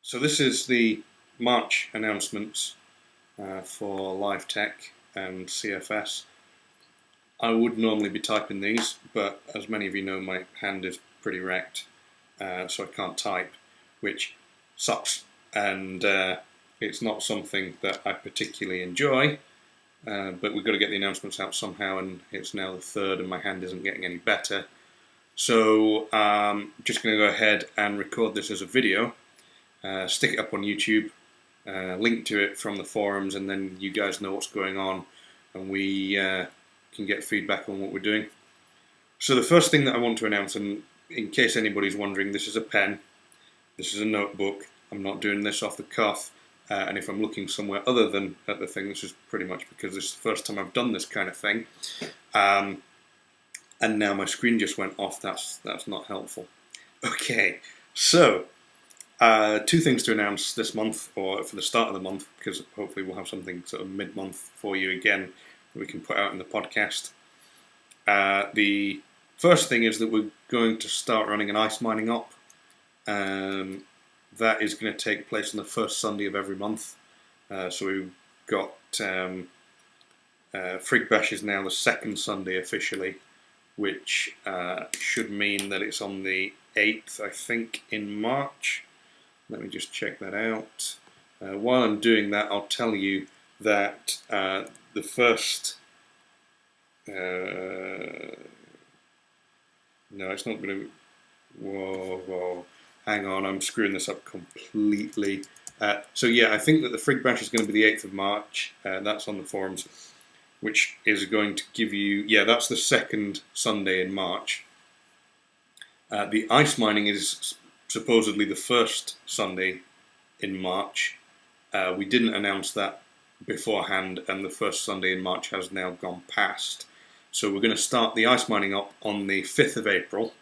So this is the March announcements for Live Tech and CFS. I would normally be typing these, but as many of you know, my hand is pretty wrecked, so I can't type, which sucks. And it's not something that I particularly enjoy, but we've got to get the announcements out somehow, and it's now the 3rd and my hand isn't getting any better. So I'm just going to go ahead and record this as a video. Stick it up on YouTube, link to it from the forums, and then you guys know what's going on, and we can get feedback on what we're doing. So the first thing that I want to announce, and in case anybody's wondering, this is a pen, this is a notebook. I'm not doing this off the cuff, and if I'm looking somewhere other than at the thing, this is pretty much because this is the first time I've done this kind of thing. And now my screen just went off. That's not helpful. Okay, so two things to announce this month, or for the start of the month, because hopefully we'll have something sort of mid-month for you again that we can put out in the podcast. The first thing is that we're going to start running an ice mining op. That is going to take place on the first Sunday of every month. So we've got Frig Bash is now the second Sunday officially, which should mean that it's on the 8th, I think, in March. Let me just check that out. While I'm doing that, I'll tell you that the first... no, it's not going to... Whoa. Hang on, I'm screwing this up completely. So yeah, I think that the Frig Bash is going to be the 8th of March. That's on the forums, which is going to give you... Yeah, that's the second Sunday in March. The ice mining is supposedly the first Sunday in March. We didn't announce that beforehand, and the first Sunday in March has now gone past. So we're going to start the ice mining up on the 5th of April,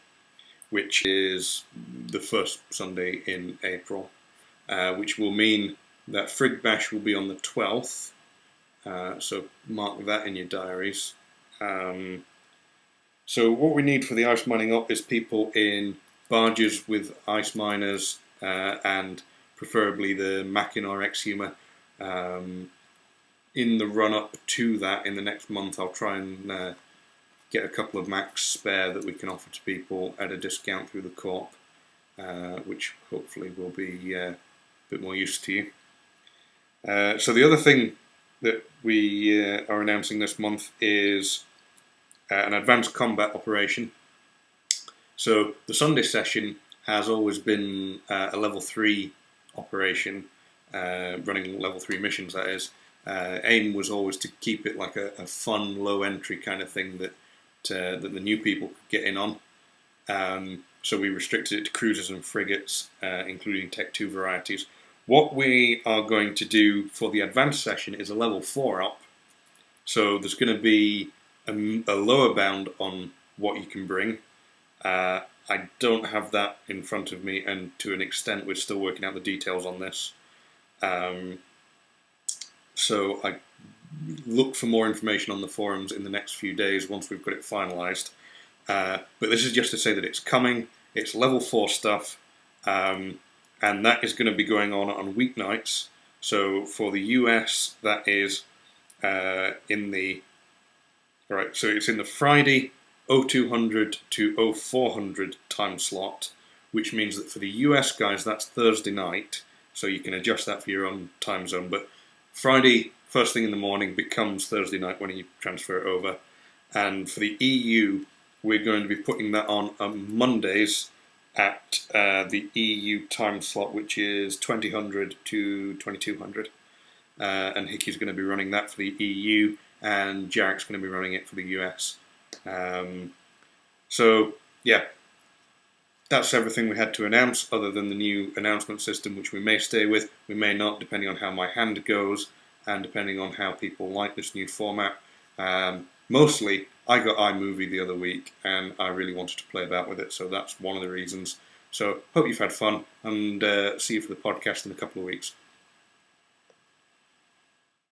which is the first Sunday in April, which will mean that Frig Bash will be on the 12th. So mark that in your diaries. So what we need for the ice mining up is people in barges with ice miners, and preferably the Mackinac Exhumer. In the run-up to that, in the next month, I'll try and get a couple of Macs spare that we can offer to people at a discount through the Corp, which hopefully will be a bit more use to you. So the other thing that we are announcing this month is an advanced combat operation. So the Sunday session has always been a level 3 operation, running level 3 missions, that is. Aim was always to keep it like a fun, low entry kind of thing that the new people could get in on. So we restricted it to cruisers and frigates, including Tech 2 varieties. What we are going to do for the advanced session is a level 4 up. So there's going to be a lower bound on what you can bring. I don't have that in front of me, and to an extent we're still working out the details on this. So I look for more information on the forums in the next few days once we've got it finalised. But this is just to say that it's coming, it's level 4 stuff, and that is going to be going on weeknights. So for the US, that is in the... Right, so it's in the Friday 0200 to 0400 time slot, which means that for the US guys, that's Thursday night, so you can adjust that for your own time zone. But Friday, first thing in the morning, becomes Thursday night when you transfer it over. And for the EU, we're going to be putting that on Mondays at the EU time slot, which is 2000 to 2200. And Hickey's going to be running that for the EU, and Jarek's going to be running it for the US. So, yeah, that's everything we had to announce, other than the new announcement system, which we may stay with, we may not, depending on how my hand goes, and depending on how people like this new format. Mostly, I got iMovie the other week, and I really wanted to play about with it, so that's one of the reasons. So, hope you've had fun, and see you for the podcast in a couple of weeks.